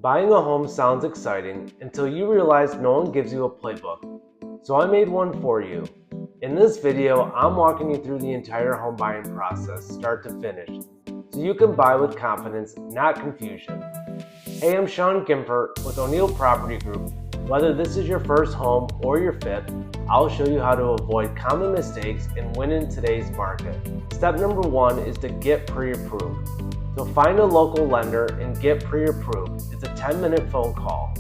Buying a home sounds exciting until you realize no one gives you a playbook. So I made one for you. In this video, I'm walking you through the entire home buying process, start to finish, so you can buy with confidence, not confusion. Hey, I'm Gimpert with O'Neill Property Group. Whether this is your first home or your fifth, I'll show you how to avoid common mistakes and win in today's market. Step number 1 is to get pre-approved. So find a local lender and get pre-approved. It's a 10-minute phone call.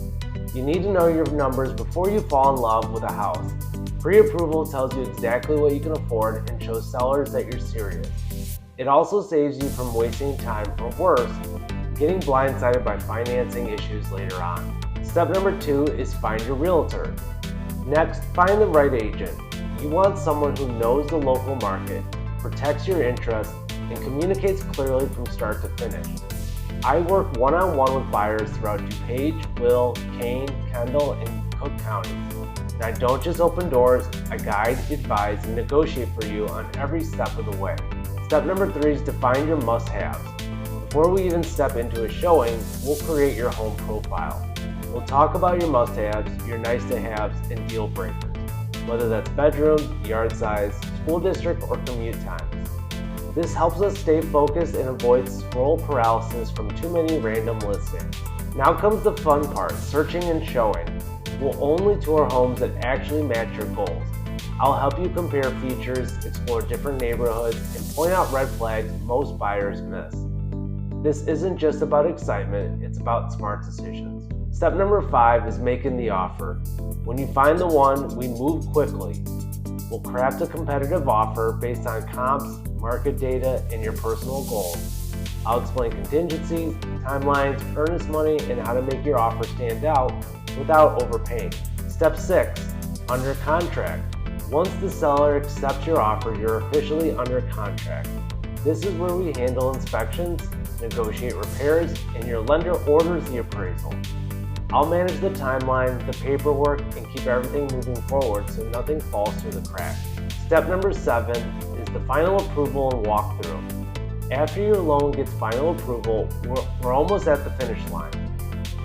You need to know your numbers before you fall in love with a house. Pre-approval tells you exactly what you can afford and shows sellers that you're serious. It also saves you from wasting time or worse, getting blindsided by financing issues later on. Step number 2 is find your realtor. Next, find the right agent. You want someone who knows the local market, protects your interests, and communicates clearly from start to finish. I work one-on-one with buyers throughout DuPage, Will, Kane, Kendall, and Cook counties. And I don't just open doors, I guide, advise, and negotiate for you on every step of the way. Step number 3 is to find your must-haves. Before we even step into a showing, we'll create your home profile. We'll talk about your must-haves, your nice-to-haves, and deal breakers, whether that's bedrooms, yard size, school district, or commute times. This helps us stay focused and avoid scroll paralysis from too many random listings. Now comes the fun part, searching and showing. We'll only tour homes that actually match your goals. I'll help you compare features, explore different neighborhoods, and point out red flags most buyers miss. This isn't just about excitement, it's about smart decisions. Step number 5 is making the offer. When you find the one, we move quickly. We'll craft a competitive offer based on comps, market data, and your personal goals. I'll explain contingencies, timelines, earnest money, and how to make your offer stand out without overpaying. Step 6, under contract. Once the seller accepts your offer, you're officially under contract. This is where we handle inspections, negotiate repairs, and your lender orders the appraisal. I'll manage the timeline, the paperwork, and keep everything moving forward so nothing falls through the cracks. Step number 7 is the final approval and walkthrough. After your loan gets final approval, we're almost at the finish line.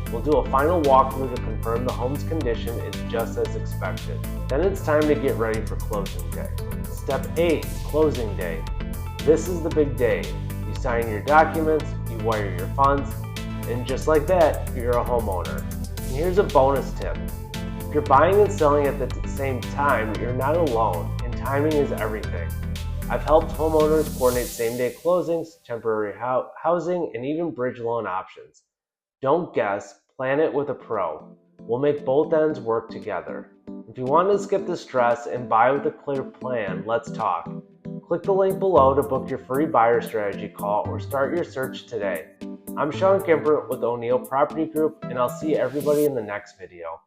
We'll do a final walkthrough to confirm the home's condition is just as expected. Then it's time to get ready for closing day. Step 8, closing day. This is the big day. You sign your documents, you wire your funds, and just like that, you're a homeowner. And here's a bonus tip. If you're buying and selling at the same time, you're not alone, and timing is everything. I've helped homeowners coordinate same-day closings, temporary housing, and even bridge loan options. Don't guess, plan it with a pro. We'll make both ends work together. If you want to skip the stress and buy with a clear plan, let's talk. Click the link below to book your free buyer strategy call or start your search today. I'm Gimpert with O'Neill Property Group, and I'll see everybody in the next video.